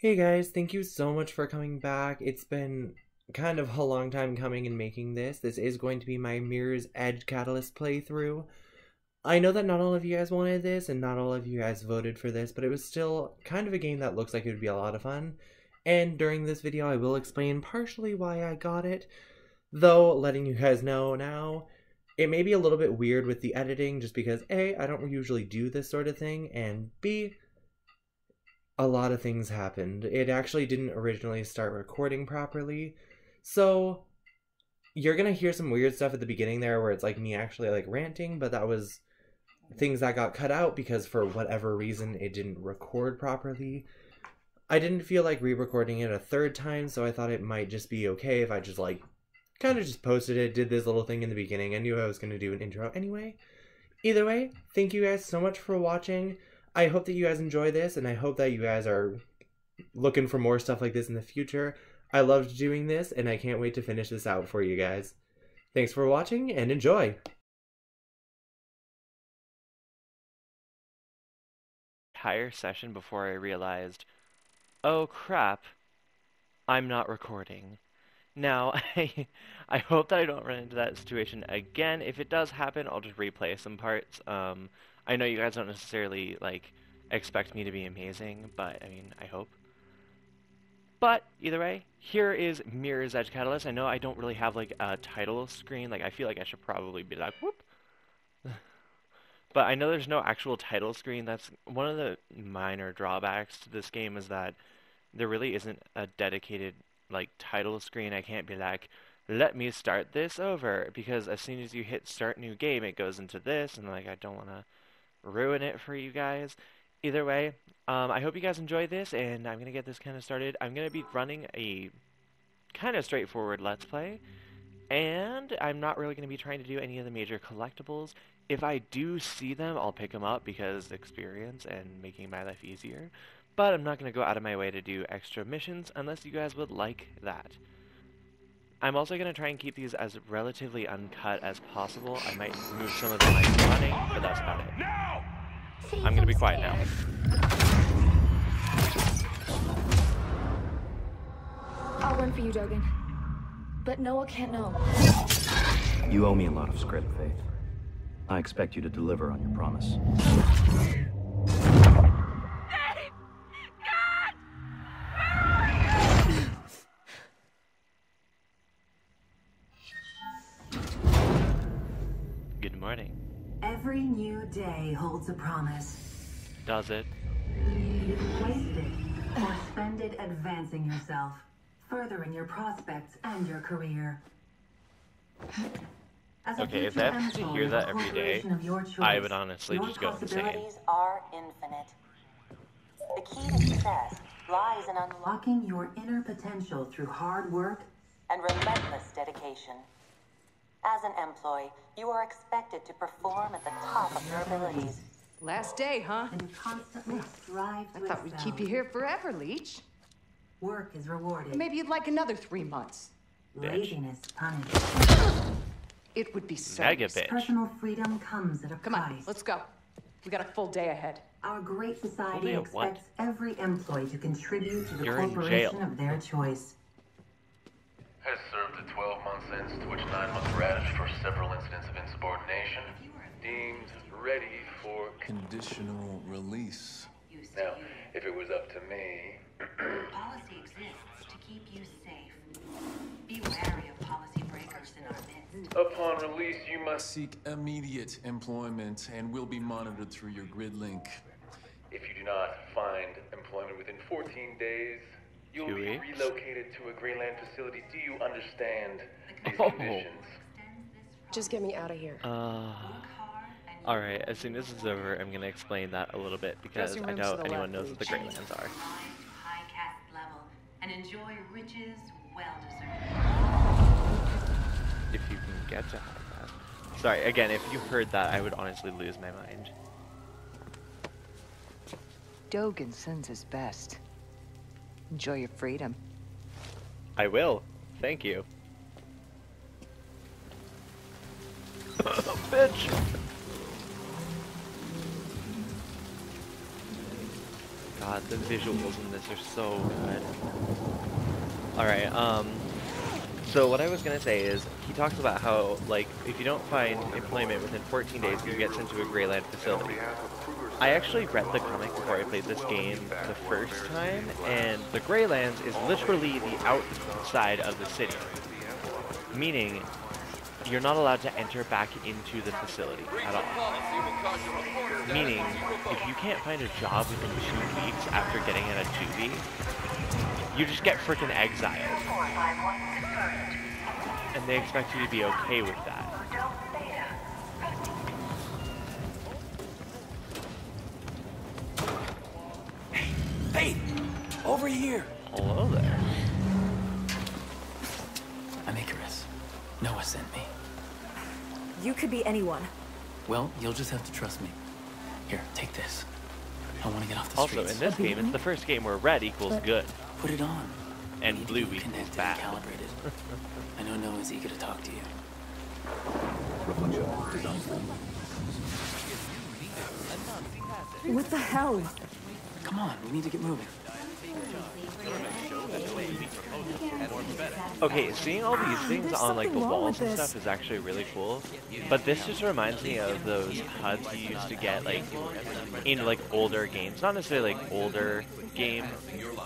Hey guys, thank you so much for coming back. It's been kind of a long time coming in making this. This is going to be my Mirror's Edge Catalyst playthrough. I know that not all of you guys wanted this and not all of you guys voted for this, but it was still kind of a game that looks like it would be a lot of fun. And during this video I will explain partially why I got it, though letting you guys know now, it may be a little bit weird with the editing just because A, I don't usually do this sort of thing, and B, a lot of things happened. It actually didn't originally start recording properly, so you're gonna hear some weird stuff at the beginning there where it's like me actually like ranting, but that was things that got cut out because for whatever reason it didn't record properly. I didn't feel like re-recording it a third time, so I thought it might just be okay if I just like kind of just posted it, did this little thing in the beginning. I knew I was going to do an intro anyway. Either way, thank you guys so much for watching. I hope that you guys enjoy this, and I hope that you guys are looking for more stuff like this in the future. I loved doing this, and I can't wait to finish this out for you guys. Thanks for watching, and enjoy! Entire session before I realized, oh crap, I'm not recording. Now, I hope that I don't run into that situation again. If it does happen, I'll just replay some parts. I know you guys don't necessarily, like, expect me to be amazing, but, I mean, I hope. But, either way, here is Mirror's Edge Catalyst. I know I don't really have, like, a title screen. Like, I feel like I should probably be like, whoop. But I know there's no actual title screen. That's one of the minor drawbacks to this game, is that there really isn't a dedicated, like, title screen. I can't be like, let me start this over, because as soon as you hit start new game, it goes into this, and, like, I don't want to ruin it for you guys. Either way, I hope you guys enjoy this, and I'm going to get this kind of started. I'm going to be running a kind of straightforward Let's Play, and I'm not really going to be trying to do any of the major collectibles. If I do see them, I'll pick them up because experience and making my life easier. But I'm not going to go out of my way to do extra missions unless you guys would like that. I'm also going to try and keep these as relatively uncut as possible. I might remove some of the mic running, but that's about it. I'm going to be quiet now. I'll run for you, Dogen. But Noah can't know. You owe me a lot of script, Faith. I expect you to deliver on your promise. Good morning. Every new day holds a promise. Does it? You can waste it or spend it advancing yourself, furthering your prospects and your career. Okay, if I have to hear that every day, I would honestly just go insane. Possibilities are infinite. The key to success lies in unlocking your inner potential through hard work and relentless dedication. As an employee, you are expected to perform at the top of your abilities. Last day, huh? And constantly strive to I thought we'd excel. keep you here forever, Leech. Work is rewarded. Maybe you'd like another 3 months. Laziness punished. It would be so. Mega bitch. Personal freedom comes at a Come price. on, let's go. We got a full day ahead. Our great society Only a what? expects every employee to contribute to the You're in corporation jail. of their choice. Has served a 12-month sentence to which 9 months were added for several incidents of insubordination. Deemed ready for conditional release. Now, if it was up to me, Policy exists to keep you safe. Be wary of policy breakers in our midst. upon release, you must. Seek immediate employment and will be monitored through your grid link. If you do not find employment within 14 days, you'll 2 be weeks? relocated to a Greyland facility. Do you understand these Oh. conditions? Just get me out of here. Alright, as soon as it's over, I'm going to explain that a little bit, because Dressing I room's doubt to the anyone left, knows what the Leech. Greylands are. High caste level and enjoy riches well deserved. If you can get to high class. Sorry, again, if you heard that, I would honestly lose my mind. Dogen sends his best. Enjoy your freedom. I will. Thank you. Bitch! god, the visuals in this are so good. Alright, so what I was gonna say is, he talks about how, like, if you don't find employment within 14 days, you get sent to a Greyland facility. I actually read the comic before I played this game the first time, and the Greylands is literally the outside of the city. Meaning, you're not allowed to enter back into the facility at all. Meaning, if you can't find a job within 2 weeks after getting in a 2B, you just get freaking exiled. And they expect you to be okay with that. Hey! Over here! Hello there. I'm Icarus. Noah sent me. You could be anyone. Well, you'll just have to trust me. Here, take this. I want to get off the Also, streets. in this game, it's the first game where red equals good. Put it on. And blue equals bad. Calibrated. I know Noah's eager to talk to you. What the hell? Come on, we need to get moving. Okay, seeing all these things There's on like the something wrong walls with and this. stuff is actually really cool. But this just reminds me of those HUDs you used to get like in like older games. Not necessarily like older games,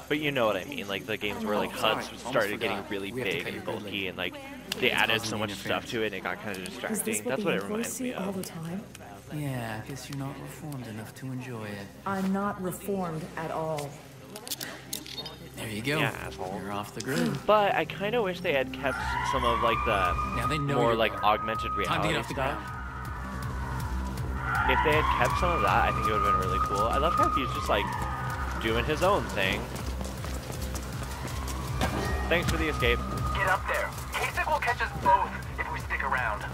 but you know what I mean. Like the games where like HUDs started getting really big and bulky and like they added so much stuff to it and it got kind of Is distracting. this what That's the what it employees reminds see me all of. the time? Yeah, I guess you're not reformed enough to enjoy it. I'm not reformed at all. There you go. Yeah, asshole. You're off the grid. But I kind of wish they had kept some of like the Now they know more you're like bored. augmented Time to reality get off the stuff. ground. If they had kept some of that, I think it would have been really cool. I love how he's just like doing his own thing. Thanks for the escape. Get up there. Kasich will catch us both if we stick around.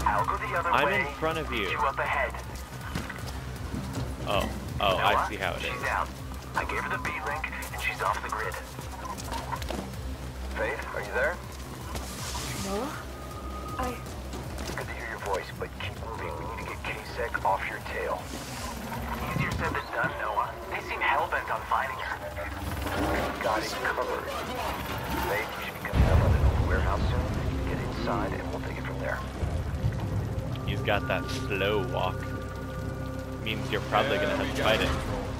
I'll go the other way. I'm in front of you. You up ahead. Oh, I see how it is. She's out. I gave her the B-link, and she's off the grid. Faith, are you there? Noah? It's good to hear your voice, but keep moving. We need to get Kasich off your tail. Easier said than done, Noah. They seem hell-bent on finding her. Got it covered. Faith, you should be coming up on the new warehouse soon. Get inside, and we'll take it from there. He's got that slow walk. Means you're probably gonna have to fight it.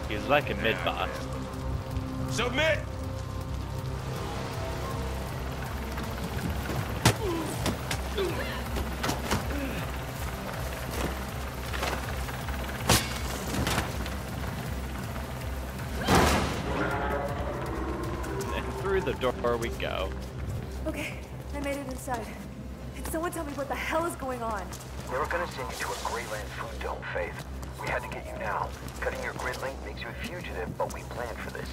He's like a mid-boss. Submit! And through the door we go. Okay, I made it inside. Can someone tell me what the hell is going on? They were gonna send you to a Greyland food dome, Faith. We had to get you now. Cutting your grid link makes you a fugitive, but we planned for this.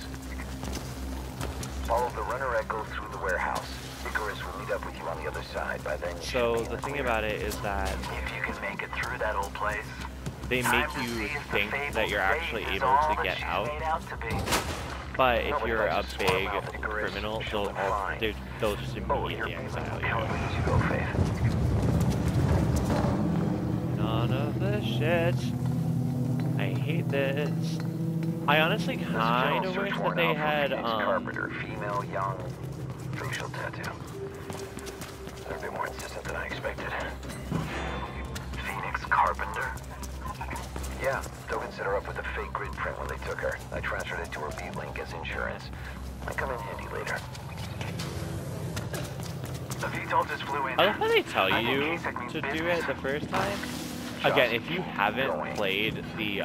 Follow the runner echo through the warehouse. Icarus will meet up with you on the other side. By then, you should So be in the the thing clear. about it is that If you can make it through that old place, they make you think that you're actually able to get out. But if you're a big criminal, they'll just immediately exile you. None of this shit. I hate this. I honestly kind of wish that they had, Carpenter, female, young, facial tattoo. They're a bit more insistent than I expected. Phoenix Carpenter? Yeah, Dogan set her up with a fake grid print when they took her. I transferred it to her B-Link as insurance. Might come in handy later. The VTOL just flew in. I love how they tell you to do it the first time. Again, if you haven't played the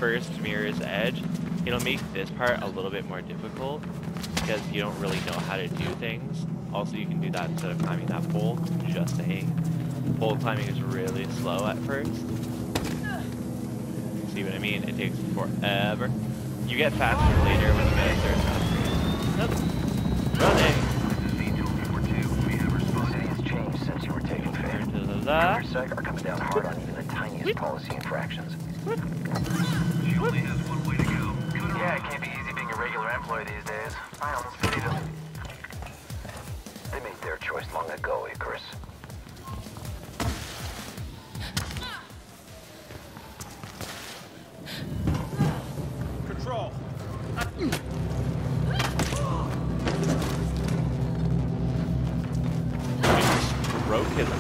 first Mirror's Edge, it'll make this part a little bit more difficult because you don't really know how to do things. Also, you can do that instead of climbing that pole. Just saying. Pole climbing is really slow at first. See what I mean? It takes forever. You get faster later when you get a certain amount of running. Since you were taken, Faith. Sec are coming down hard on even the tiniest policy infractions. She only has one way to go. Yeah, it can't be easy being a regular employee these days. I almost pity them. They made their choice long ago, Icarus.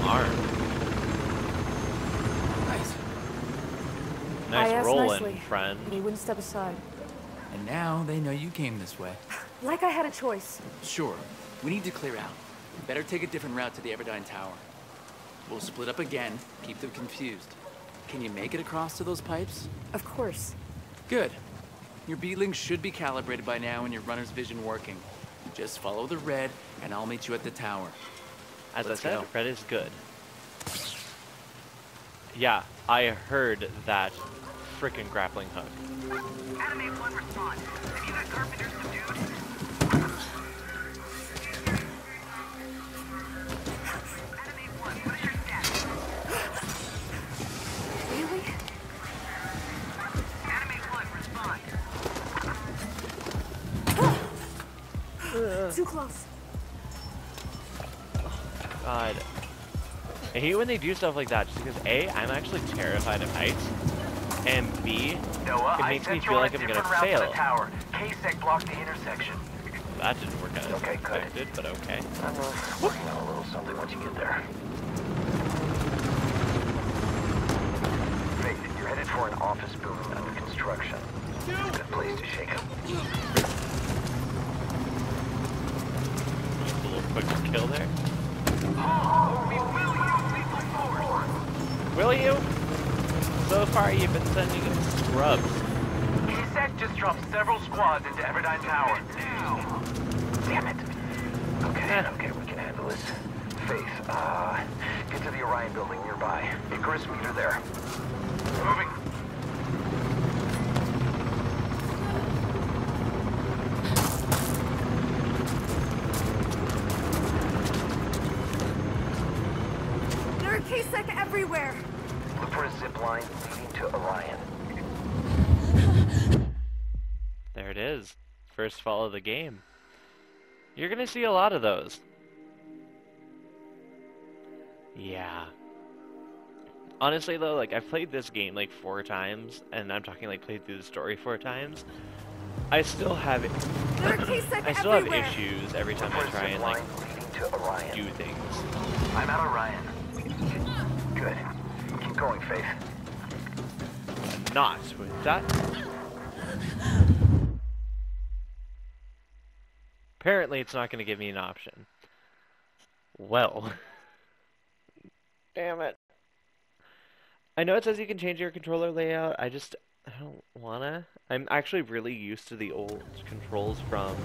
arm. Nice. I Nice asked rolling, nicely, friend. and he wouldn't step aside. And now they know you came this way. Like I had a choice. Sure. We need to clear out. Better take a different route to the Everdine Tower. We'll split up again, keep them confused. Can you make it across to those pipes? Of course. Good. Your beetlings should be calibrated by now and your runner's vision working. Just follow the red, and I'll meet you at the tower. As Let's I said, go. red is good. Yeah, I heard that frickin' grappling hook. Animate 1 response. Have you got carpenters subdued? Animate 1, what is your status? Really? Animate 1, respond. Too close. God. I hate when they do stuff like that, just because A, I'm actually terrified of heights, and B, Noah, it I makes me sent you feel on like a I'm gonna different route to fail. the tower. K-Sec blocked the intersection. That didn't work out as Okay, good. expected, but okay. I'm working on a little something once you get there. Faith, you're headed for an office building under construction. Good place to shake up. Just a little quick kill there. Will you? So far, you've been sending in scrubs. K-Sec just dropped several squads into Everdine Tower. Damn it. Okay, we can handle this. Faith, get to the Orion building nearby. Icarus, meet her there. Moving. There are K-Sec everywhere. Look for a zip line leading to Orion. There it is. First fall of the game. You're gonna see a lot of those. Yeah. Honestly though, like I've played this game like 4 times, and I'm talking like played through the story 4 times. I still have There are K-Sec I still have everywhere. issues every time I try and like do things. I'm at Orion. Good. Keep going, Faith. Not with that. Apparently it's not going to give me an option. Well. Damn it. I know it says you can change your controller layout. I don't wanna. I'm actually really used to the old controls from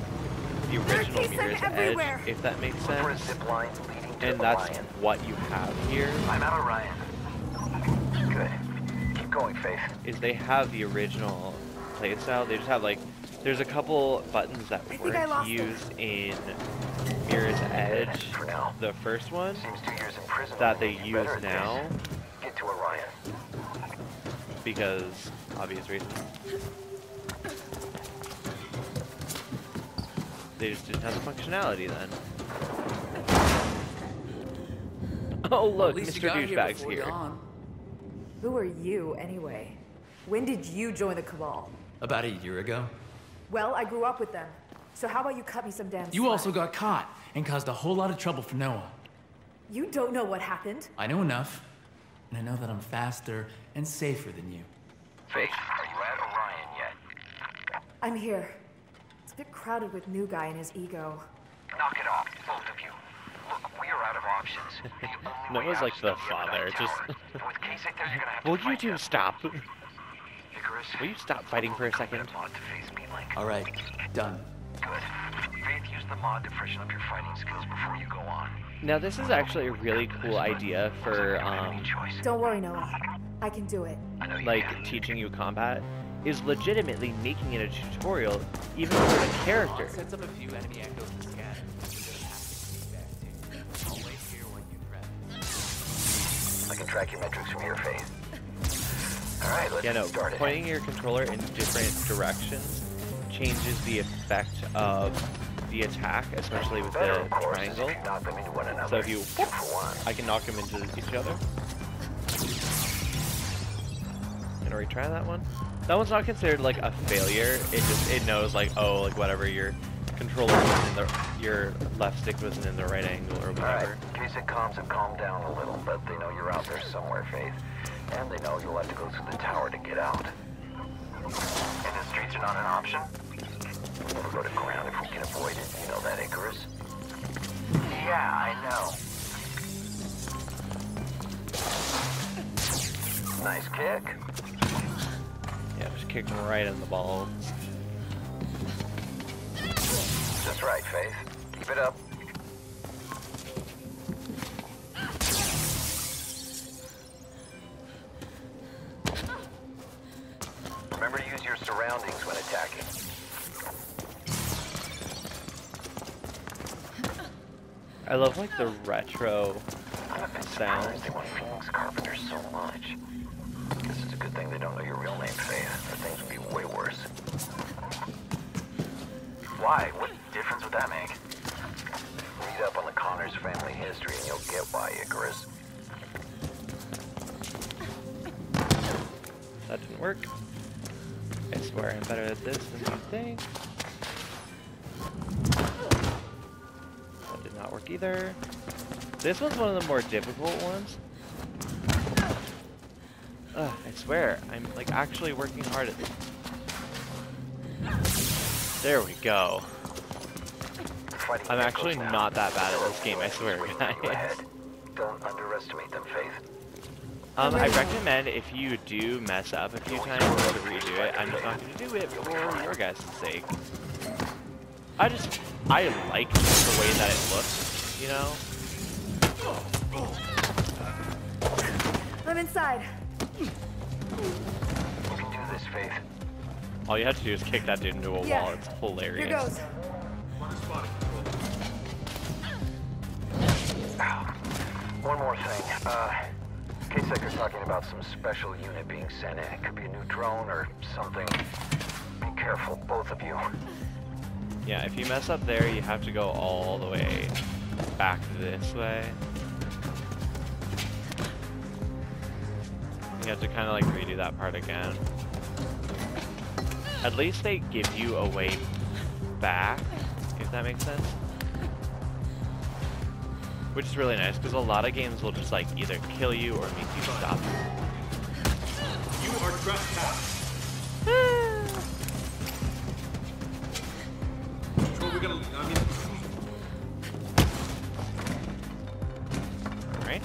the original Mirror's Edge, if that makes sense. And that's what you have here. I'm at Orion. Good. Keep going, Faith. Is they have the original playstyle. They just have like, there's a couple buttons that weren't used in Mirror's Edge, the first one, that they use now. Get to Orion. Because obvious reasons. They just didn't have the functionality then. Oh look, Mr. Douchebag's here. Who are you, anyway? When did you join the Cabal? About a year ago. Well, I grew up with them. So how about you cut me some damn You slack? also got caught and caused a whole lot of trouble for Noah. You don't know what happened. I know enough, and I know that I'm faster and safer than you. Faith, are you at Orion yet? I'm here. It's a bit crowded with new guy and his ego. Knock it off, both of you. Look, we are out of options. The only way Noah's out like is the through father, Everdine just... Tower. And with K-Sec there, you're gonna have to Will you fight two them. stop? Icarus, Will you stop fighting for a second? mod to face me like. All right, done. Good. Faith, use the mod to freshen up your fighting skills before you go on. Now this is actually a really cool idea for, Don't worry, Noah. I can do it. like, teaching you combat, is legitimately making it a tutorial, even for the character. Sets up a few enemy echoes to scatter. I'll wait here when you prep. I can track your metrics from your Faith. Alright, let's Yeah, no, get started. pointing your controller in different directions changes the effect of the attack, especially with the triangle. So if you, I can knock them into each other. Gonna retry that one. That one's not considered like a failure. It knows like, oh, like whatever, you're controller wasn't in the, your left stick wasn't in the right angle or whatever. Alright, Kasich comms have calmed down a little, but they know you're out there somewhere, Faith. And they know you'll have to go through the tower to get out. And the streets are not an option? We'll go to ground if we can avoid it. You know that, Icarus? Yeah, I know. Nice kick. Yeah, just kick him right in the balls. Just right, Faith. Keep it up. Remember to use your surroundings when attacking. I love like the retro sound. They want Phoenix Carpenter so much. Guess it's a good thing they don't know your real name, Faith, or things would be way worse. Why? What difference would that make? Read up on the Connors family history and you'll get why, Icarus. That didn't work. I swear I'm better at this than you think. That did not work either. This one's one of the more difficult ones. Ugh, I swear, I'm like actually working hard at this. There we go. I'm actually not that bad at this game, I swear, guys. Don't underestimate them, Faith. I recommend if you do mess up a few times to redo it. I'm just not going to do it for your guys' sake. I like the way that it looks, you know? I'm inside. You can do this, Faith. All you have to do is kick that dude into a wall. It's hilarious. Here goes. One more thing. Kasich are talking about some special unit being sent in. It could be a new drone or something. Be careful, both of you. Yeah, if you mess up there, you have to go all the way back this way. You have to kind of like redo that part again. At least they give you a way back, if that makes sense. Which is really nice, because a lot of games will just like either kill you or make you stop. You are trespassing. Well, we're gonna, I mean... Alright.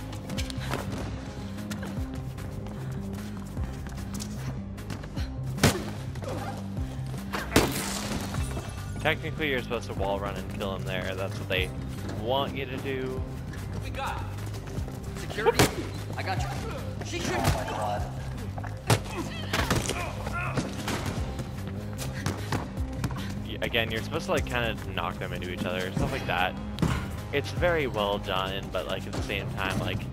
Technically, you're supposed to wall run and kill him there. That's what they want you to do. What we got? Security? I got you. She should. Oh my god. Again, you're supposed to like kind of knock them into each other, stuff like that. It's very well done, but like at the same time, like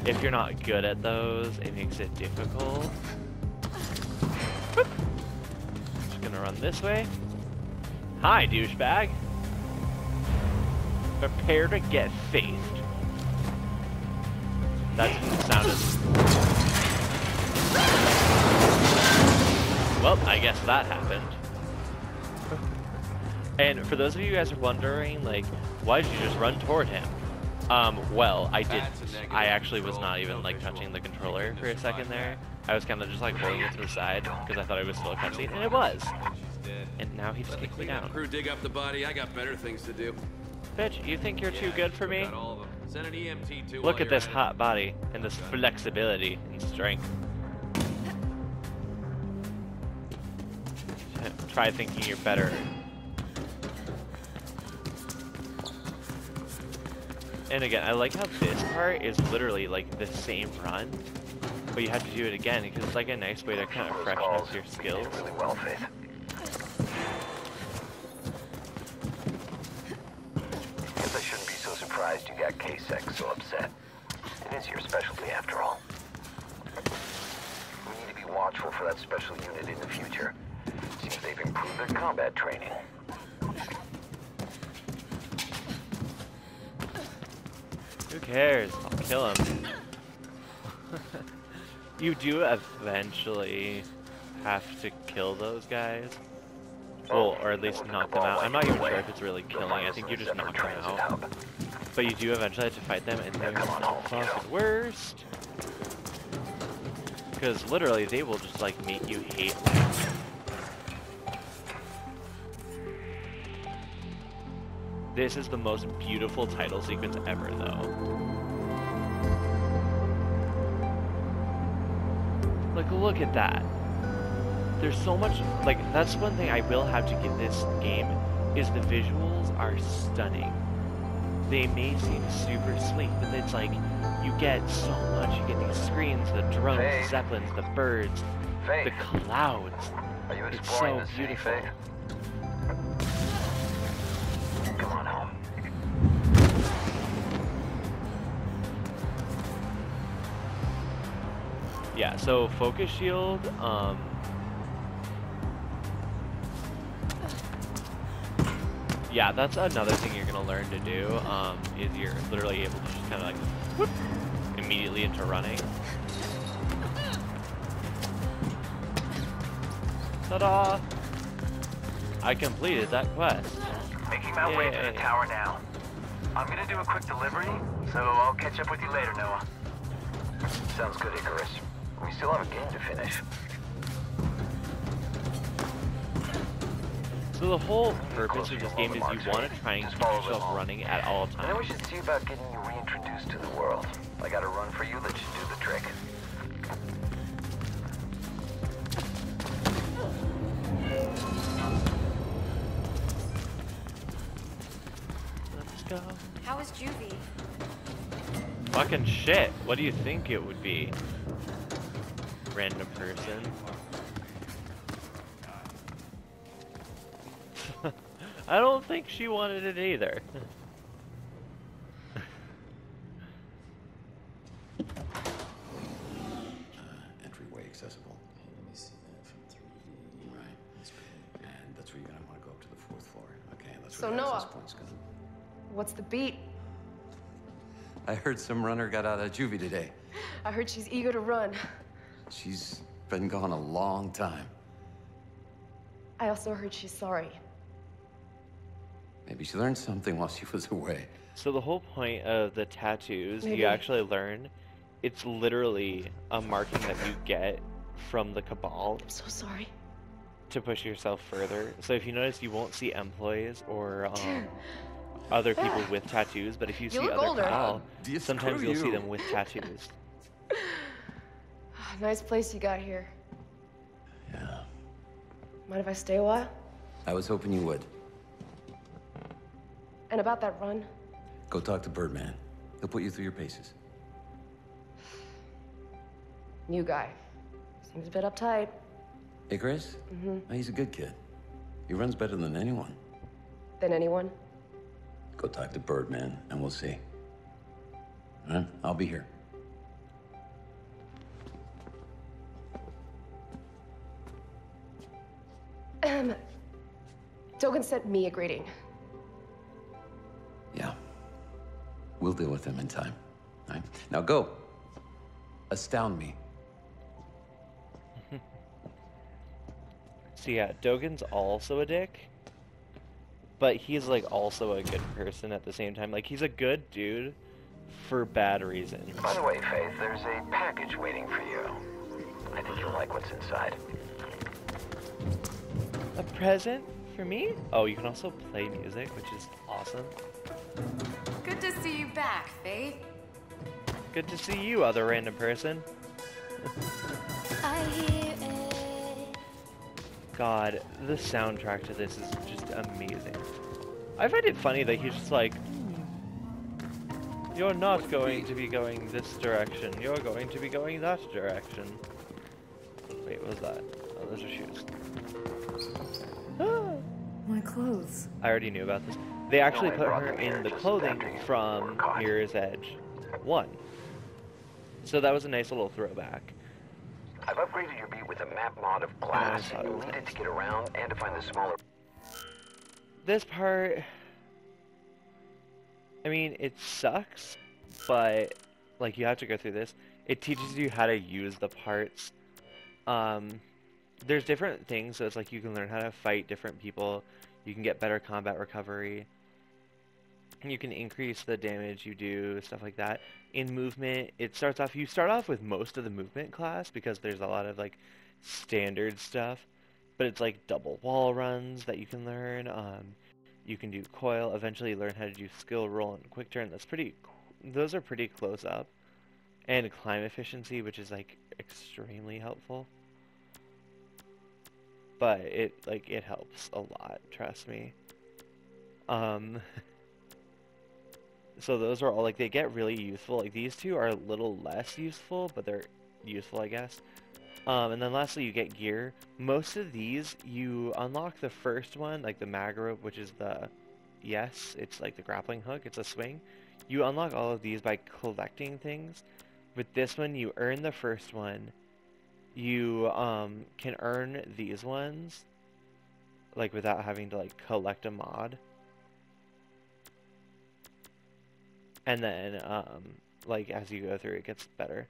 if you're not good at those, it makes it difficult. Whoop. Just gonna run this way. Hi, douchebag. Prepare to get faced. That didn't sound as... Well, I guess that happened. And for those of you guys are wondering, like, why did you just run toward him? Well, I didn't. I actually was not even, like, touching the controller for a second there. I was kind of just, like, holding it to the side, because I thought it was still a cutscene, and it was. And now he just kicked me down. Crew dig up the body, I got better things to do. Bitch, you think you're too good for me? Send an EMT too. Look at this hot body, and this flexibility and strength. Try thinking you're better. And again, I like how this part is literally like the same run, but you have to do it again because it's like a nice way to kind of freshen up your skills. Really well, Faith. Guess I shouldn't be so surprised you got Kasich so upset. It is your specialty after all. We need to be watchful for that special unit in the future. Seems they've improved their combat training. Who cares? I'll kill him. You do eventually have to kill those guys. Well, or at least knock them out. I'm not even sure if it's really killing. I think you just knock them out. But you do eventually have to fight them, and they're the fucking worst. Because literally, they will just like make you hate life. This is the most beautiful title sequence ever, though. Like, look at that. There's so much, like, that's one thing I will have to give this game, is the visuals are stunning. They may seem super sweet, but it's like, you get so much. You get these screens, the drones, the zeppelins, the birds, the clouds. It's so beautiful. Come on home. Yeah, so focus shield, yeah, that's another thing you're gonna learn to do, is you're literally able to just kind of like, whoop, immediately into running. Ta-da! I completed that quest. Making my way to the tower now. I'm gonna do a quick delivery, so I'll catch up with you later, Noah. Sounds good, Icarus. We still have a game to finish. So the whole purpose of this game is you want to try and keep yourself running at all And then we times. should see about getting you reintroduced to the world. I got a run for you that should do the trick. Let's go. How is Juvie? Fucking shit. What do you think it would be? Random person. I don't think she wanted it either. Entryway accessible. Let me see that from 3. Right. That's great. And that's where you're gonna want to go up to the 4th floor. Okay, that's So where the Noah, access point's gonna. what's the beat? I heard some runner got out of juvie today. I heard she's eager to run. She's been gone a long time. I also heard she's sorry. Maybe she learned something while she was away. So the whole point of the tattoos, Maybe. you actually learn, it's literally a marking that you get from the Cabal. I'm so sorry. To push yourself further. So if you notice, you won't see employees or other people with tattoos, but if you see look other older. Cabal, Screw sometimes you'll see you. them with tattoos. Nice place you got here. Yeah. Mind if I stay a while? I was hoping you would. And about that run? Go talk to Birdman. He'll put you through your paces. New guy. Seems a bit uptight. Icarus? Mm-hmm. He's a good kid. He runs better than anyone. Than anyone? Go talk to Birdman, and we'll see. All right? I'll be here. Dogan sent me a greeting. Yeah. We'll deal with him in time. All right? Now go. Astound me. So yeah, Dogan's also a dick, but he's like also a good person at the same time. Like he's a good dude for bad reasons. By the way, Faith, there's a package waiting for you. I think you'll like what's inside. A present for me? Oh, you can also play music, which is awesome. Good to see you back, Faith. Good to see you, other random person. I hear it. God, the soundtrack to this is just amazing. I find it funny that he's just like, you're not going to be going this direction. You're going to be going that direction. Wait, what was that? Oh, those are shoes. My clothes. I already knew about this. They actually put her in the clothing from Mirror's Edge 1. So that was a nice little throwback. I've upgraded your beat with a map mod of glass. You'll need it to get around and to find the smaller... This part, I mean, it sucks, but, like, you have to go through this. It teaches you how to use the parts. there's different things. So it's like you can learn how to fight different people. You can get better combat recovery. You can increase the damage you do, stuff like that. In movement, you start off with most of the movement class because there's a lot of like standard stuff, but it's like double wall runs that you can learn. You can do coil, eventually learn how to do skill roll and quick turn. Those are pretty close up. And climb efficiency, which is like extremely helpful. But it helps a lot, trust me. So those are all, like, they get really useful. Like, these two are a little less useful, but they're useful, I guess. And then lastly, you get gear. Most of these, you unlock the first one, like the mag rope, which is it's like the grappling hook, it's a swing. You unlock all of these by collecting things. With this one, you earn the first one. You can earn these ones, like, without having to, like, collect a mod. And then, like, as you go through, it gets better.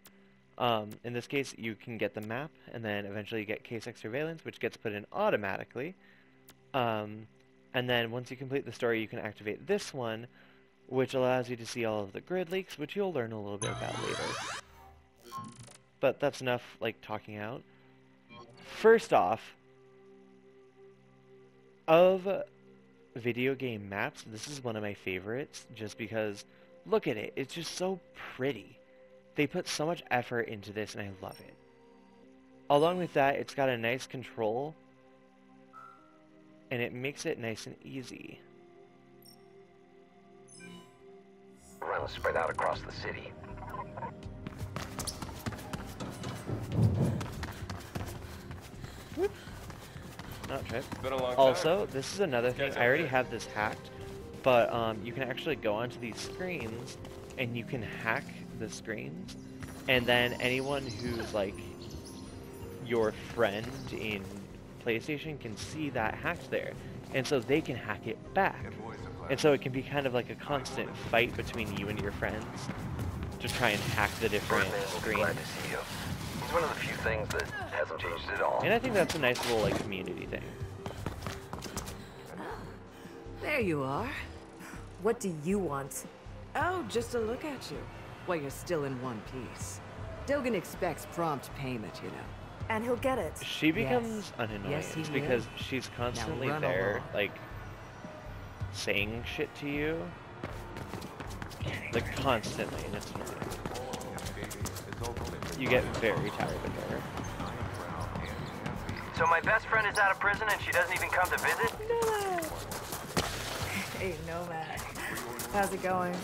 In this case, you can get the map, and then eventually you get K6 surveillance, which gets put in automatically. And then once you complete the story, you can activate this one, which allows you to see all of the grid leaks, which you'll learn a little bit about later. But that's enough, like, talking out. First off, of video game maps, this is one of my favorites, just because, look at it, it's just so pretty. They put so much effort into this, and I love it. Along with that, it's got a nice control, and it makes it nice and easy. Runs spread out across the city. Whoop. Not trip. Also, this is another thing. I already have this hacked, but you can actually go onto these screens, and you can hack the screens, and then anyone who's like your friend in PlayStation can see that hacked there, and so they can hack it back, and so it can be kind of like a constant fight between you and your friends to try and hack the different screens. Glad to see you. He's one of the few things that hasn't changed at all. And I think that's a nice little like community thing. There you are. What do you want? Oh, just to look at you. While you're still in one piece. Dogan expects prompt payment, you know. And he'll get it. She becomes an annoyance because she's constantly there, like, saying shit to you. Like, constantly, and it's annoying. You get very tired of her. So my best friend is out of prison and she doesn't even come to visit? Hey, Nomad. How's it going?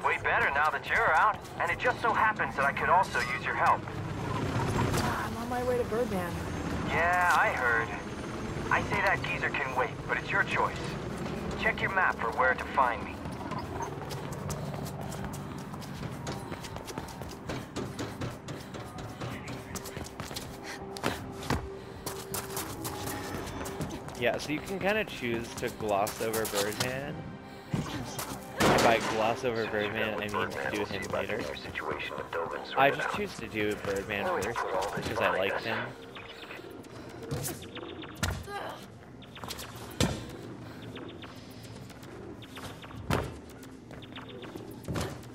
Way better now that you're out. And it just so happens that I could also use your help. I'm on my way to Birdman. Yeah, I heard. I say that geezer can wait, but it's your choice. Check your map for where to find me. Yeah, so you can kind of choose to gloss over Birdman. And by gloss over Birdman, I mean do him later. I just choose to do Birdman first, because I like him.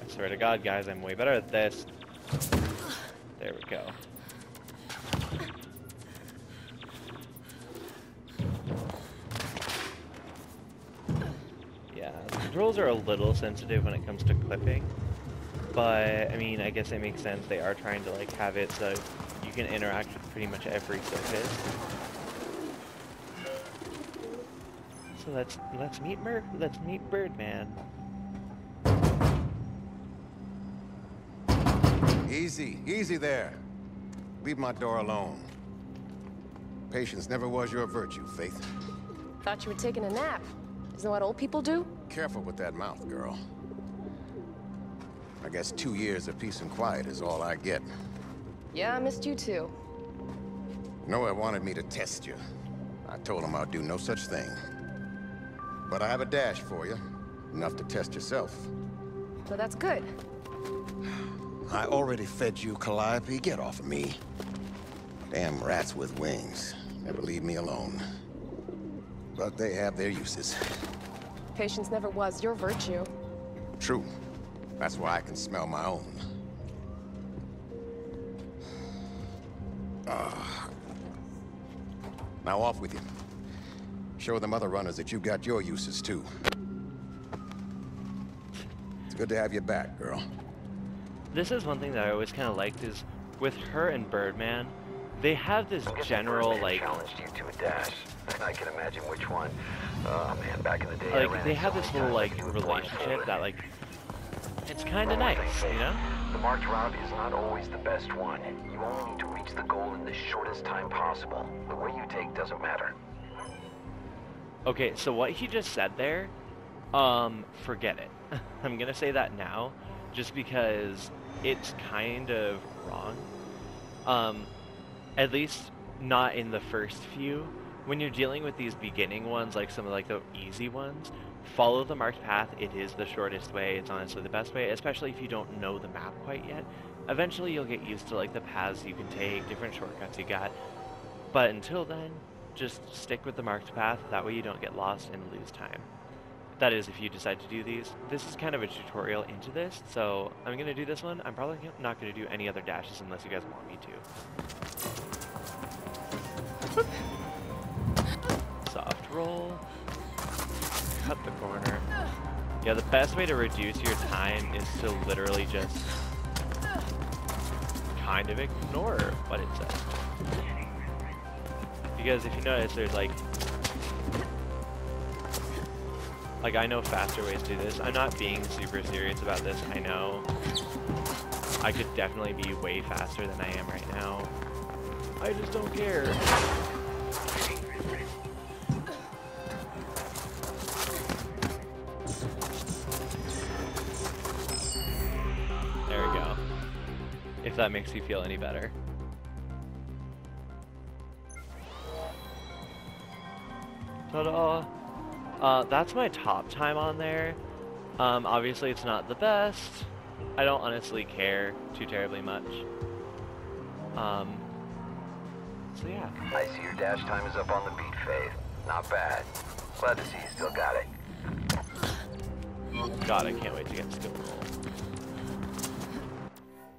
I swear to God, guys, I'm way better at this. There we go. Controls are a little sensitive when it comes to clipping, but I mean, I guess it makes sense. They are trying to like have it so you can interact with pretty much every surface. So let's meet Birdman. Easy there. Leave my door alone. Patience never was your virtue, Faith. Thought you were taking a nap. Isn't that what old people do? Careful with that mouth, girl. I guess 2 years of peace and quiet is all I get. Yeah, I missed you too. Noah wanted me to test you. I told him I'd do no such thing. But I have a dash for you. Enough to test yourself. So that's good. I already fed you, Calliope. Get off of me. Damn rats with wings. never leave me alone. But they have their uses. Patience never was your virtue. True. That's why I can smell my own. Now off with you. Show them other runners that you got your uses too. It's good to have you back, girl. This is one thing that I always kind of liked is with her and Birdman, they have this general like challenged you to a dash. I can imagine which one. Man, back in the day, like they have this little like relationship that like it's kind of nice, you know? The marked route is not always the best one. You only need to reach the goal in the shortest time possible. The way you take doesn't matter. Okay, so what he just said there, forget it. I'm gonna say that now, just because it's kind of wrong. At least not in the first few. When you're dealing with these beginning ones, like some of like the easy ones, follow the marked path. It is the shortest way. It's honestly the best way, especially if you don't know the map quite yet. Eventually you'll get used to like the paths you can take, different shortcuts you got. But until then, just stick with the marked path. That way you don't get lost and lose time. That is if you decide to do these. This is kind of a tutorial into this, so I'm going to do this one. I'm probably not going to do any other dashes unless you guys want me to. Soft roll. Cut the corner. Yeah, the best way to reduce your time is to literally just kind of ignore what it says. Because if you notice, there's like I know faster ways to do this. I'm not being super serious about this. I know I could definitely be way faster than I am right now. I just don't care. There we go. If that makes you feel any better. Ta-da! That's my top time on there. Obviously it's not the best. I don't honestly care too terribly much. So yeah. I see your dash time is up on the beat, Faith. Not bad. Glad to see you still got it. God, I can't wait to get skill roll.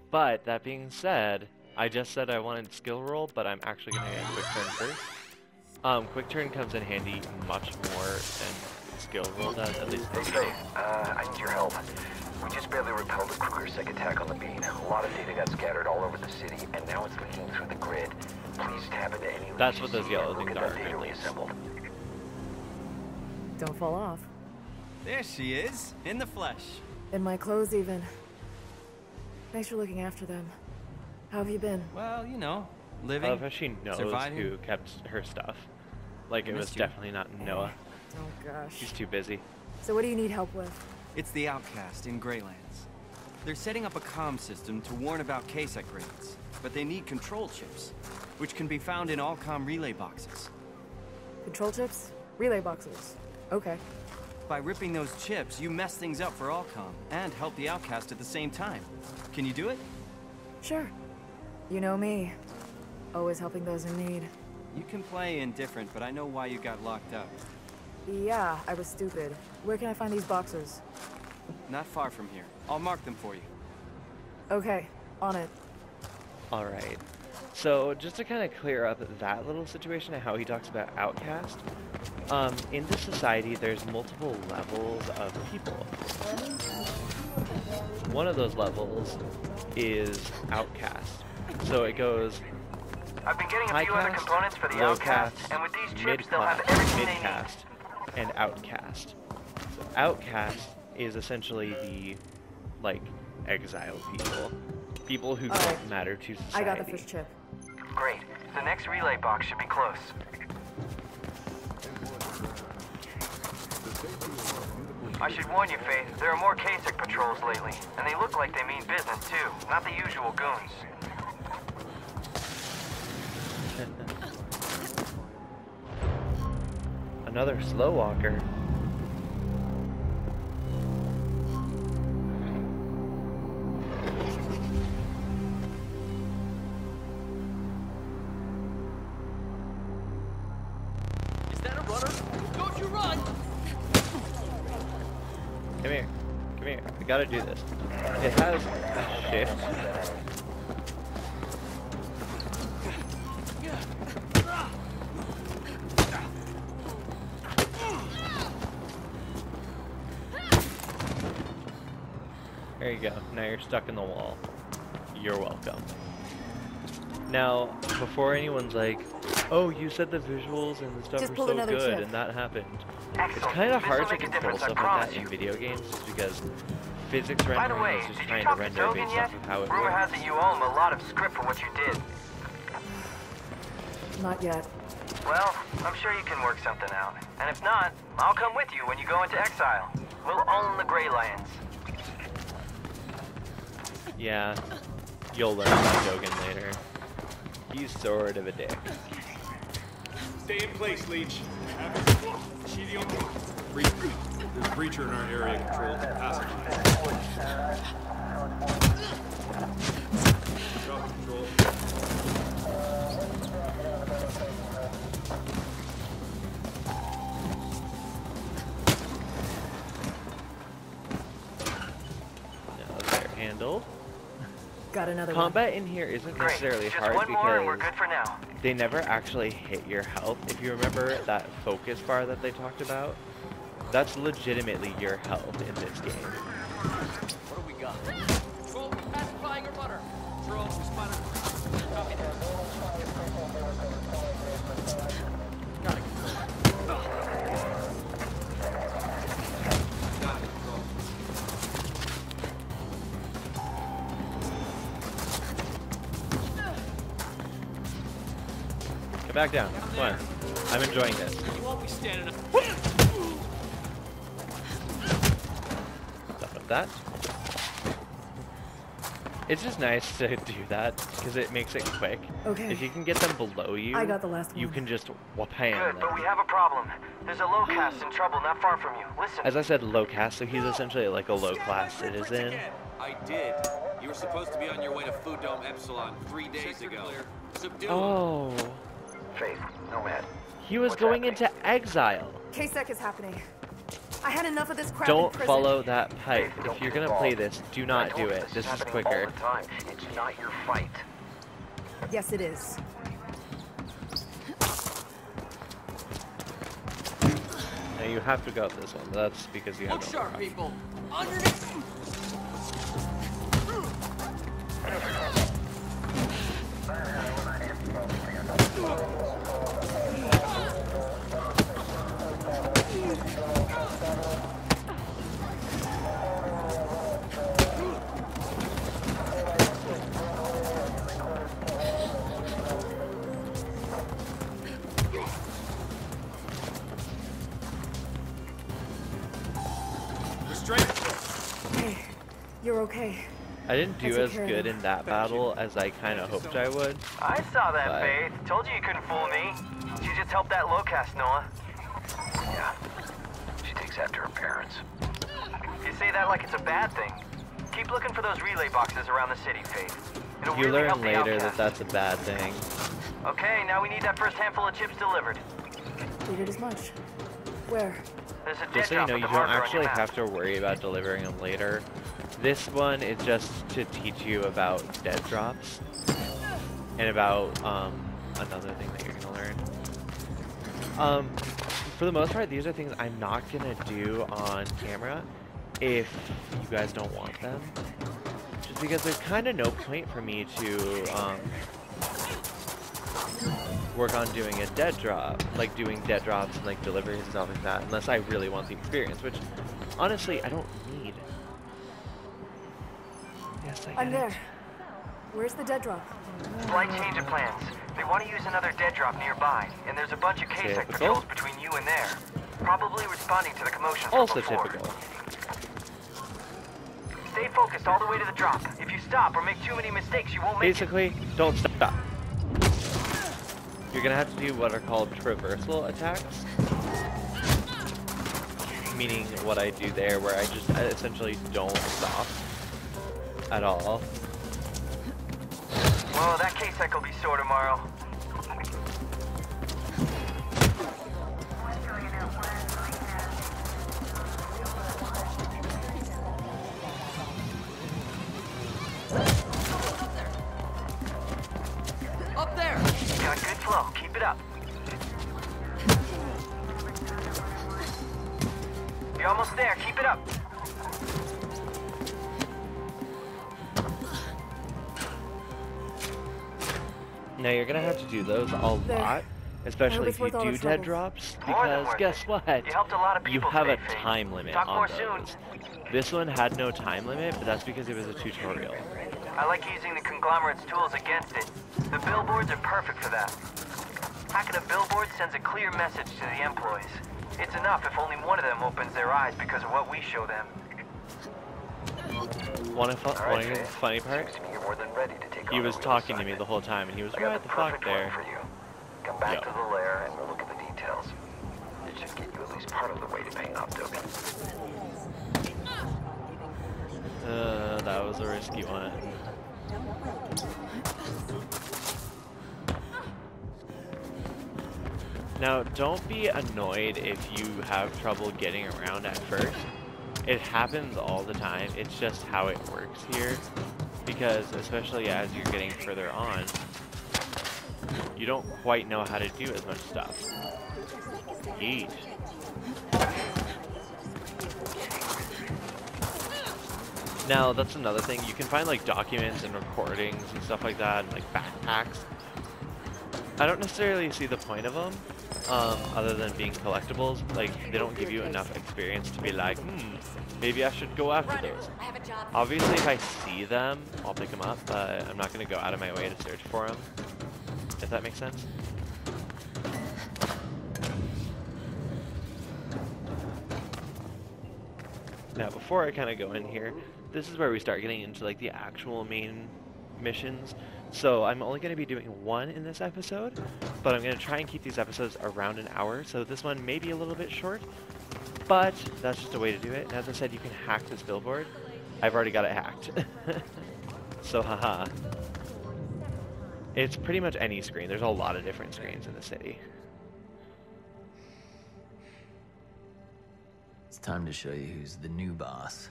But that being said, I just said I wanted skill roll, but I'm actually gonna get quick turn first. Quick turn comes in handy much more than skill roll does, at least Hey, Faith, I need your help. We just barely repelled a Kruger-sec attack on the bean. A lot of data got scattered all over the city, and now it's leaking through the grid. Please tap into any. That's what those yellow things are, data at least. Don't fall off. There she is, in the flesh. In my clothes, even. Thanks for looking after them. How have you been? Well, you know, I living. love how she knows surviving. who kept her stuff. Like, it was Missed you. definitely not Noah. Oh gosh. She's too busy. So what do you need help with? It's the Outcast in Greylands. They're setting up a comm system to warn about case upgrades, but they need control chips, which can be found in all comm relay boxes. Control chips? Relay boxes. Okay. By ripping those chips, you mess things up for Allcom and help the Outcast at the same time. Can you do it? Sure. You know me. Always helping those in need. You can play indifferent, but I know why you got locked up. Yeah, I was stupid. Where can I find these boxes? Not far from here. I'll mark them for you. Okay, on it. Alright. So, just to kind of clear up that little situation and how he talks about Outcast, in this society, there's multiple levels of people. One of those levels is Outcast. So it goes I've been getting a high few other cast, components for the low Outcast, cast, and with these mid chips, they'll have class, everything mid they need. cast, and Outcast. So Outcast is essentially the, like, exiled people. People who don't matter to society. I got the first chip. Great. The next relay box should be close. I should warn you, Faith, there are more Kasich patrols lately, and they look like they mean business, too. Not the usual goons. Another slow walker. We gotta do this. It has a shift. There you go. Now you're stuck in the wall. You're welcome. Now, before anyone's like, oh, you said the visuals and the stuff were so good and that happened. It's kind of hard to control stuff like that in video games just because physics rendering is just trying to render based off of how it Rumor has works. it you owe him a lot of script for what you did. Not yet. Well, I'm sure you can work something out. And if not, I'll come with you when you go into exile. We'll own the Greylands. Yeah, you'll learn about Dogen later. He's sort of a dick. Stay in place, Leech. See the only there's a breacher in our area controlled and pacified. Drop control. Now they're handled. Got another Combat in here isn't necessarily hard one more and we're because good for now. they never actually hit your health. If you remember that focus bar that they talked about, that's legitimately your health in this game. What do we got? Control, pacifying a runner. Control, spotted. Copy that. Got it. Get back down. Come on. I'm enjoying this. You won't be standing up. Done with that. It's just nice to do that because it makes it quick. Okay. If you can get them below you, I got the last you one. can just wham Good, them. but we have a problem. There's a low caste in trouble not far from you. Listen. As I said, low caste, so he's essentially like a low-class citizen. I did. You were supposed to be on your way to Food Dome Epsilon 3 days ago. Subdue him. Oh. Faith, Nomad. He was going into exile. KSEC is happening. I had enough of this crap in Don't prison. follow that pipe. If you're gonna play this, do not do it. This is quicker. It's not your fight. Yes, it is. Now you have to go up this one. That's because you have Look no sharp, more people. Underneath. Hey, you're okay. I didn't do I took as care of good him. in that battle as I kind of hoped I would. I saw that, But- Faith. Told you you couldn't fool me. She just helped that low caste, Noah. Yeah. She takes after her parents. You say that like it's a bad thing. Keep looking for those relay boxes around the city, Faith. It'll You really learn help the later outcast. that that's a bad thing. Okay, now we need that first handful of chips delivered. Figured as much. Where? There's a dead Just so you drop know, with you the don't marker on your actually map. have to worry about delivering them later. This one is just to teach you about dead drops and about another thing that you're gonna learn. For the most part, these are things I'm not gonna do on camera if you guys don't want them. Just because there's kind of no point for me to work on doing a dead drop, like doing dead drops and like deliveries and stuff like that, unless I really want the experience, which honestly I don't need. Yes, I I'm get there. it. Where's the dead drop? Slight change of plans. They want to use another dead drop nearby, and there's a bunch of KSEC Typical. patrols between you and there. Probably responding to the commotion from Also before. typical. Stay focused all the way to the drop. If you stop or make too many mistakes, you won't make Basically, don't stop. You're gonna have to do what are called traversal attacks. Meaning what I do there, where I essentially don't stop at all. Well, that KSEC will be sore tomorrow. flow. Keep it up. You're almost there. Keep it up. Now you're gonna have to do those a lot, especially if you do dead drops, because guess what? You have a time limit on those. This one had no time limit, but that's because it was a tutorial. I like using the conglomerate's tools against it. The billboards are perfect for that. Hacking a billboard sends a clear message to the employees. It's enough if only one of them opens their eyes because of what we show them. Want to hear the funny part? He was talking to me the whole time, and he was right the fuck there. Come back to the lair and we'll look at the details. It should get you at least part of the way to paying off Dogan. That was a risky one. Now, don't be annoyed if you have trouble getting around at first. It happens all the time. It's just how it works here. Because, especially as you're getting further on, you don't quite know how to do as much stuff. Yeesh. Now, that's another thing. You can find, like, documents and recordings and stuff like that, and, like, backpacks. I don't necessarily see the point of them, other than being collectibles. Like, they don't give you enough experience to be like, maybe I should go after those. Obviously, if I see them, I'll pick them up, but I'm not going to go out of my way to search for them, if that makes sense. Now, before I kind of go in here, this is where we start getting into, like, the actual main missions. So I'm only going to be doing one in this episode, but I'm going to try and keep these episodes around an hour, so this one may be a little bit short, but that's just a way to do it. And as I said, you can hack this billboard. I've already got it hacked. So haha. It's pretty much any screen. There's a lot of different screens in the city. It's time to show you who's the new boss.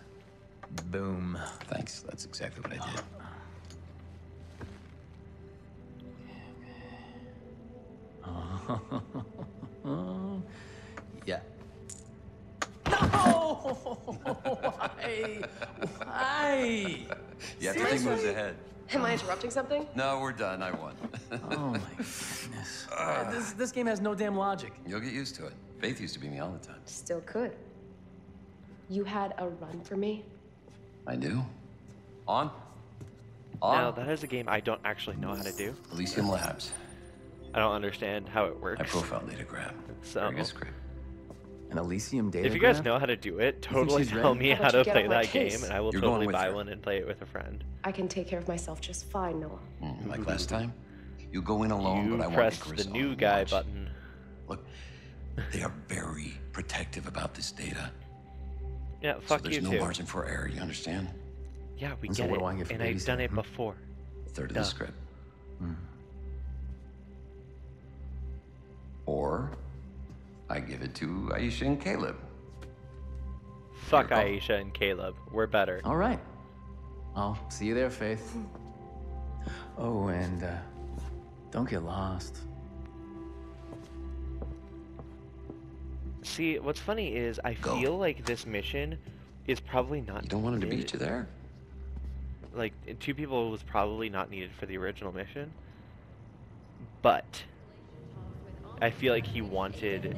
Boom. Thanks, that's exactly what I did. Yeah. No! Why? Why? You have to think moves ahead. Am I interrupting something? No, we're done. I won. Oh my goodness. This game has no damn logic. You'll get used to it. Faith used to beat me all the time. Still could. You had a run for me? I do. On? Now, that is a game I don't actually know how to do. Elysium Labs. I don't understand how it works. I profile data grab. So, Very good script. An Elysium data if you guys know how to do it, totally tell me how to play that game, and I will totally buy one and play it with a friend. I can take care of myself just fine, Noah. Like last time? You go in alone, but I want press Chris the new guy button. Look, they are very protective about this data. Yeah, fuck so you there's too. no margin for error, you understand? Yeah, we And so get what it, do I get for and I've done babysitting, it before. A third of the script. Or I give it to Aisha and Caleb. Fuck Aisha and Caleb. We're better. All right. I'll see you there, Faith. Oh, and don't get lost. See, what's funny is I feel like this mission is probably not. You don't want him to beat you there? Like, 2 people was probably not needed for the original mission. But I feel like he wanted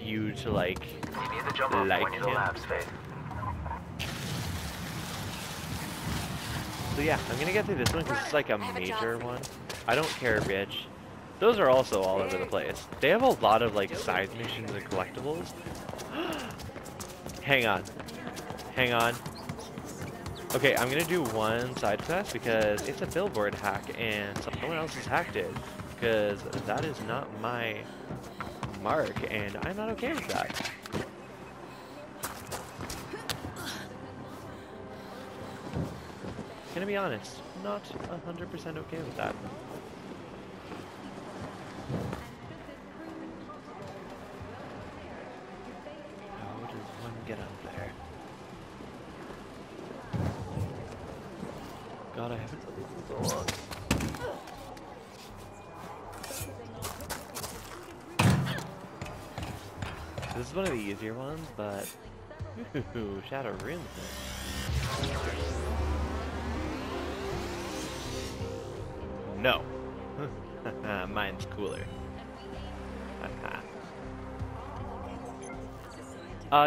you to, like, You need the jump off like point in the him. labs, Faith. So yeah, I'm gonna get through this one because it's like a major one. I don't care, Rich. Those are also all over the place. They have a lot of, like, side missions and collectibles. Hang on. Hang on. Okay, I'm gonna do one side quest because it's a billboard hack and someone else has hacked it. Because that is not my mark and I'm not okay with that. Gonna be honest, not 100% okay with that. How does one get up there? God, I haven't done this in so long. This is one of the easier ones, but ooh, Shadow Runes. No. Mine's cooler.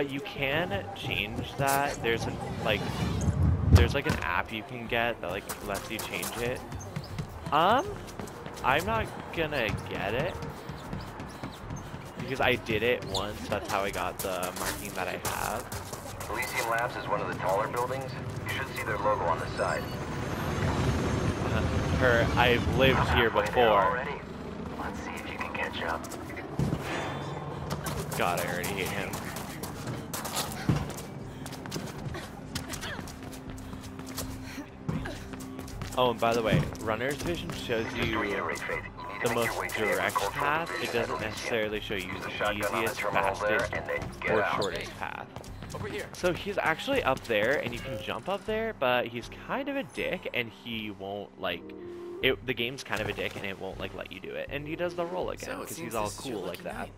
You can change that. There's an there's like an app you can get that like lets you change it. I'm not gonna get it because I did it once. That's how I got the marking that I have. Elysium Labs is one of the taller buildings. You should see their logo on the side. I've lived here before. Let's see if you can catch up. God, I already hate him. Oh, and by the way, runner's vision shows you the most direct path. It doesn't necessarily show you the easiest, fastest, or shortest path. Over here. So he's actually up there, and you can jump up there, but he's kind of a dick, and he won't, like... the game's kind of a dick, and it won't, like, let you do it. And he does the roll again, because he's all cool like that.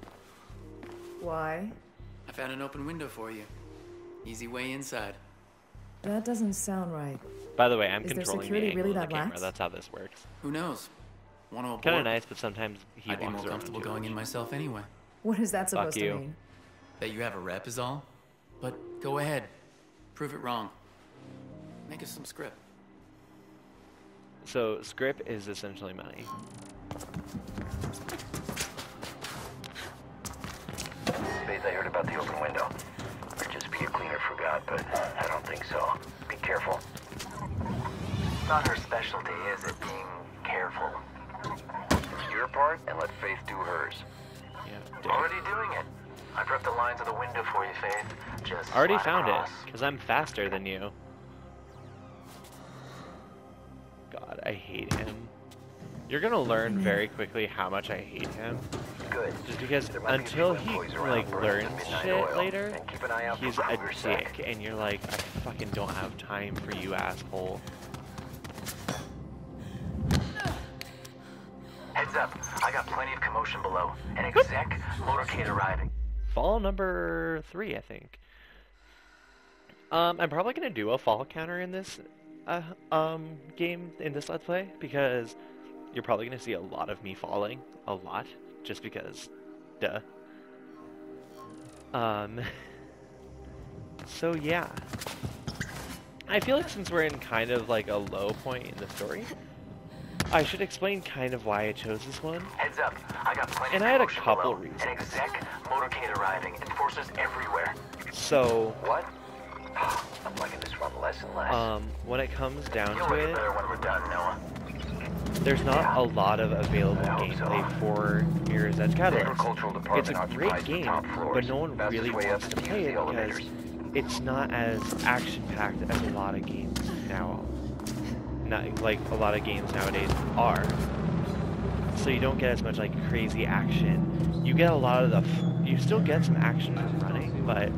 Why? I found an open window for you. Easy way inside. That doesn't sound right. By the way, I'm Is their controlling the security angle really of the that camera. lax? That's how this works. Who knows? Want to aboard? Kind of nice, but sometimes he I'd be walks more around comfortable too going much. in myself anyway. What is that supposed to you. mean? That you have a rep is all. But go ahead. Prove it wrong. Make us some script. So, script is essentially money. Faith, I heard about the open window. Or just be a cleaner forgot, but I don't think so. Be careful. Not her specialty, is it? Being careful. Do your part and let Faith do hers. Yeah. Already doing it. I prepped the lines of the window for you, Faith. Just Already slide found across. it, because I'm faster than you. God, I hate him. You're gonna learn very quickly how much I hate him. Good. Just because until he like learns shit later, he's a dick, and you're like, I fucking don't have time for you, asshole. Heads up, I got plenty of commotion below. An exec motorcade arriving. Fall number 3, I think. I'm probably gonna do a fall counter in this game, in this Let's Play, because you're probably gonna see a lot of me falling. A lot. Just because, duh. So yeah. I feel like since we're in kind of like a low point in the story, I should explain kind of why I chose this one. Heads up, I got plenty And of I had a commotion couple below. reasons. An exec motorcade arriving. Enforcers everywhere. So, What? I'm liking this one less and less. when it comes down You'll to like it it, better when we're done, Noah. there's not a lot of available gameplay for Mirror's Edge Catalyst. It's a great game, but no one really wants to play it because it's not as action-packed as a lot of games now. Not like a lot of games nowadays are. So you don't get as much like crazy action. You get a lot of the you still get some action from running, but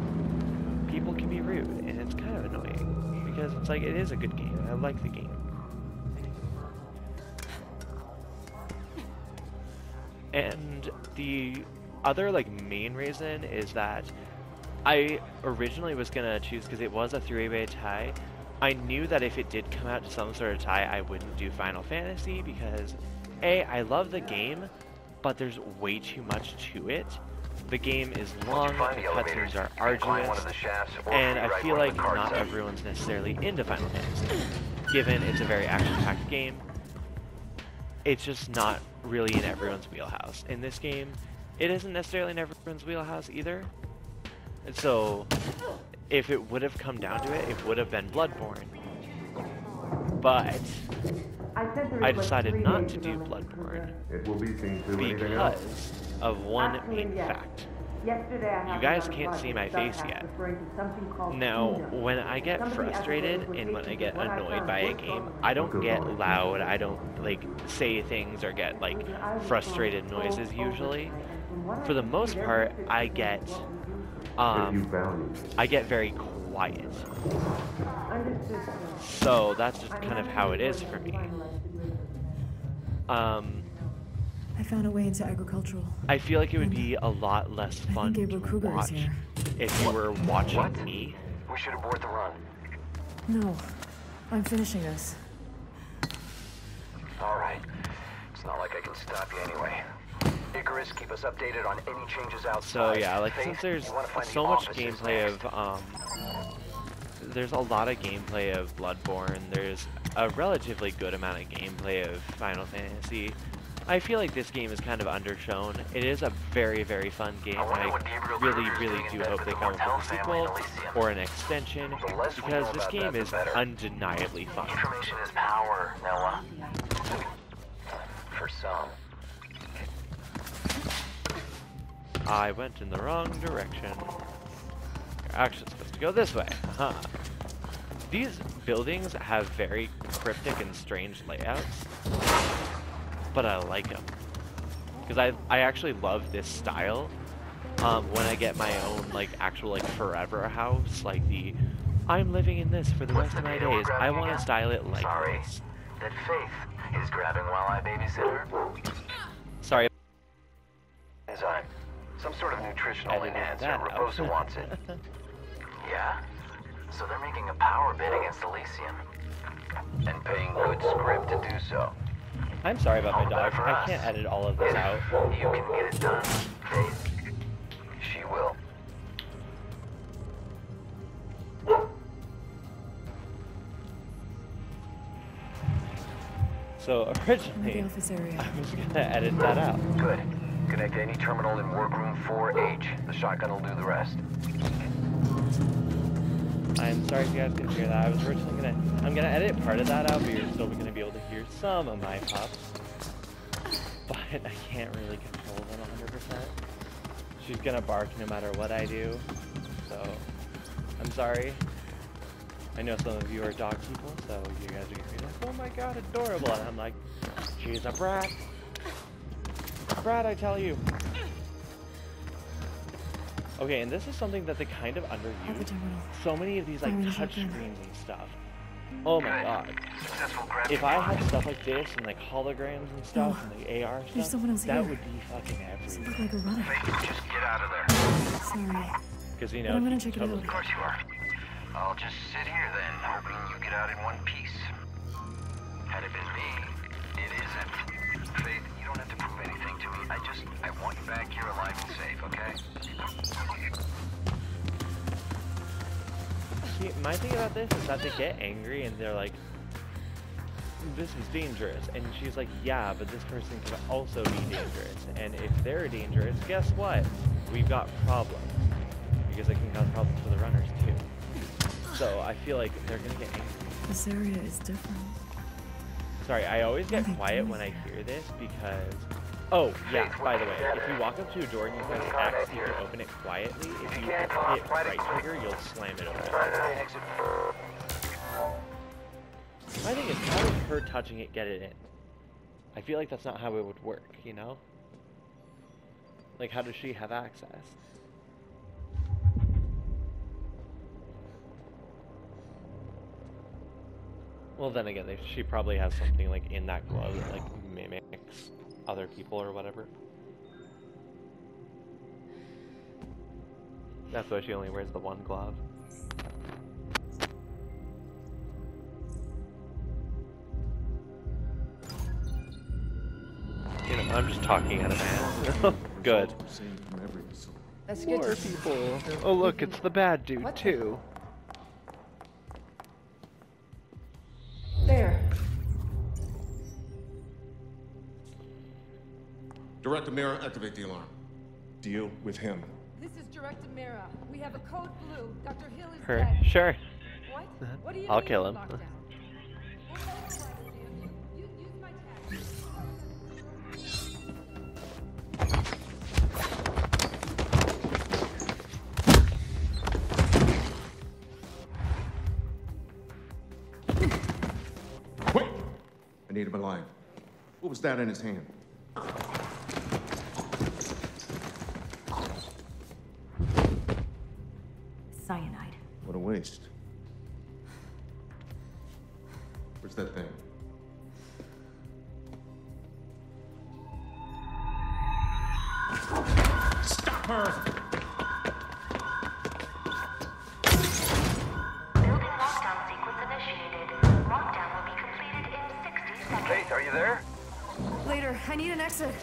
people can be rude, and it's kind of annoying because it's like it is a good game. I like the game. And the other like main reason is that I originally was gonna choose, because it was a 3-way tie. I knew that if it did come out to some sort of tie, I wouldn't do Final Fantasy because A, I love the game, but there's way too much to it. The game is long, the cutscenes are arduous, and I feel like not everyone's necessarily into Final Fantasy. Given it's a very action-packed game, it's just not really in everyone's wheelhouse. In this game, it isn't necessarily in everyone's wheelhouse either. And so, if it would have come down to it, it would have been Bloodborne. But I decided not to do Bloodborne because of one main fact. You guys can't see my face yet. Now, when I get frustrated and when I get annoyed by a game, I don't get loud, I don't like say things or get like frustrated noises usually. For the most part, I get very quiet. So that's just kind of how it is for me. I found a way into agricultural. I feel like it would be a lot less fun to Kruger watch is here. if you were watching me. We should abort the run. No, I'm finishing this. All right. It's not like I can stop you anyway. Icarus, keep us updated on any changes outside. So yeah, like Faith, since there's you wanna find so the much officers gameplay next. of there's a lot of gameplay of Bloodborne. There's a relatively good amount of gameplay of Final Fantasy. I feel like this game is kind of undershown. It is a very, very fun game. I really, really do hope they come up with a sequel or an extension because this game is undeniably fun. Information is power, Noah. For some. I went in the wrong direction. You're actually supposed to go this way. Huh. These buildings have very cryptic and strange layouts, but I like them because I actually love this style. When I get my own like actual like forever house, like I'm living in this for the rest of my days. I want to style it like this. That Faith is grabbing while I babysit her. Sorry. Enzyme. Some sort of nutritional Edited enhancer. that out. Raposa wants it. Yeah. So they're making a power bid against Elysium. And paying good script to do so. I'm sorry about my All dog. that for I us. can't edit all of this out. You can get it done, Faith. She will. So originally, office area. I was gonna edit that out. Good. Connect any terminal in workroom 4H. The shotgun will do the rest. I'm sorry if you guys didn't hear that. I was originally I'm gonna edit part of that out, but you're still gonna be able to hear some of my pups. But I can't really control them 100%. She's gonna bark no matter what I do. So, I'm sorry. I know some of you are dog people, so you guys are gonna be like, oh my god, adorable. And I'm like, she's a brat. Brat, I tell you. Okay, and this is something that they kind of underused. So many of these like touchscreeny stuff. Oh my god. If I had stuff like this and like holograms and stuff and the AR There's stuff, someone else that here. would be fucking everywhere. Look like a runner. Just get out of there. Sorry. Because you But know, I'm gonna check it totally- out. Of course you are. I'll just sit here then, hoping you get out in one piece. Had it been me, it isn't. Faith, you don't have to prove anything to me. I want you back here alive and safe, okay? See, my thing about this is that they get angry and they're like, this is dangerous. And she's like, yeah, but this person could also be dangerous. And if they're dangerous, guess what? We've got problems. Because it can cause problems for the runners too. So I feel like they're gonna get angry. This area is different. Sorry, I always get quiet when I hear this because... Oh, yeah, by the way, if you walk up to a door and you press X, you can open it quietly. If you hit right trigger, you'll slam it open. My thing is, how does her touching it get it in? I feel like that's not how it would work, you know? Like, how does she have access? Well, then again, she probably has something like in that glove that like mimics other people or whatever. That's why she only wears the one glove. You know, I'm just talking out of ass. Good. That's good. More people. Oh look, it's the bad dude too. There. Director Mira, activate the alarm. Deal with him. This is Director Mira. We have a code blue. Dr. Hill is Her, dead. sure. What? What do you I'll mean kill him. lockdown? Use my tag. Wait! I need him alive. What was that in his hand? Cyanide. What a waste. Where's that thing? Stop her! Building lockdown sequence initiated. Lockdown will be completed in 60 seconds. Faith, are you there? Later, I need an exit.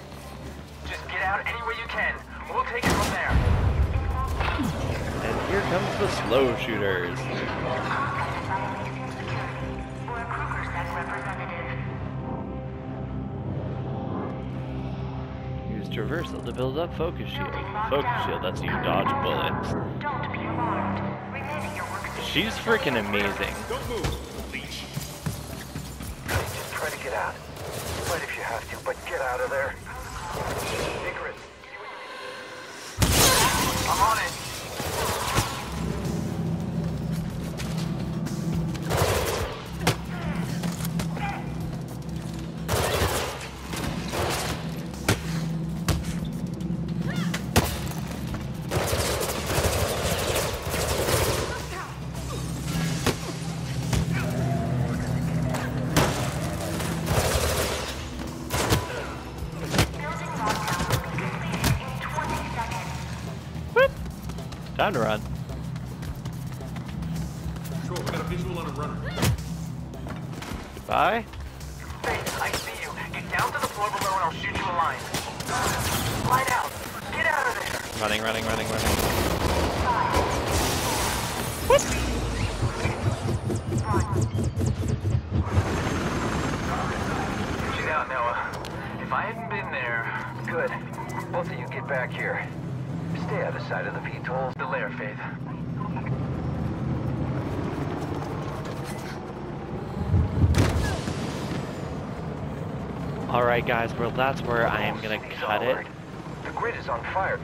Just get out any way you can. We'll take it from there. And here comes the slow shooters. Use traversal to build up focus shield. Focus shield lets you dodge bullets. Don't be alarmed. Remaining your work. She's freaking amazing. Don't move, leech. Just try to get out. Fight if you have to, but get out of there. Icarus, I'm on it. Time to run. Control, we got a visual on a runner. Goodbye. Faith, I see you. Get down to the floor below and I'll shoot you a line. Line out. Get out of there. Running. She's out, Noah. If I hadn't been there... Good. Both of you get back here. Stay out of sight of the VTOL. The lair, Faith. Alright guys, well that's where I am gonna cut it. The grid is on fire.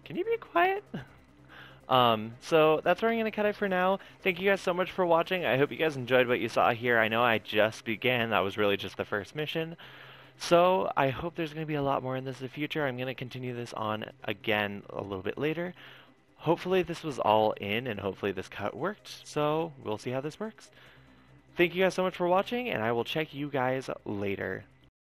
Can you be quiet? So that's where I'm gonna cut it for now. Thank you guys so much for watching. I hope you guys enjoyed what you saw here. I know I just began. That was really just the first mission. So I hope there's going to be a lot more in this in the future. I'm going to continue this on again a little bit later. Hopefully this was all in and hopefully this cut worked. So we'll see how this works. Thank you guys so much for watching and I will check you guys later.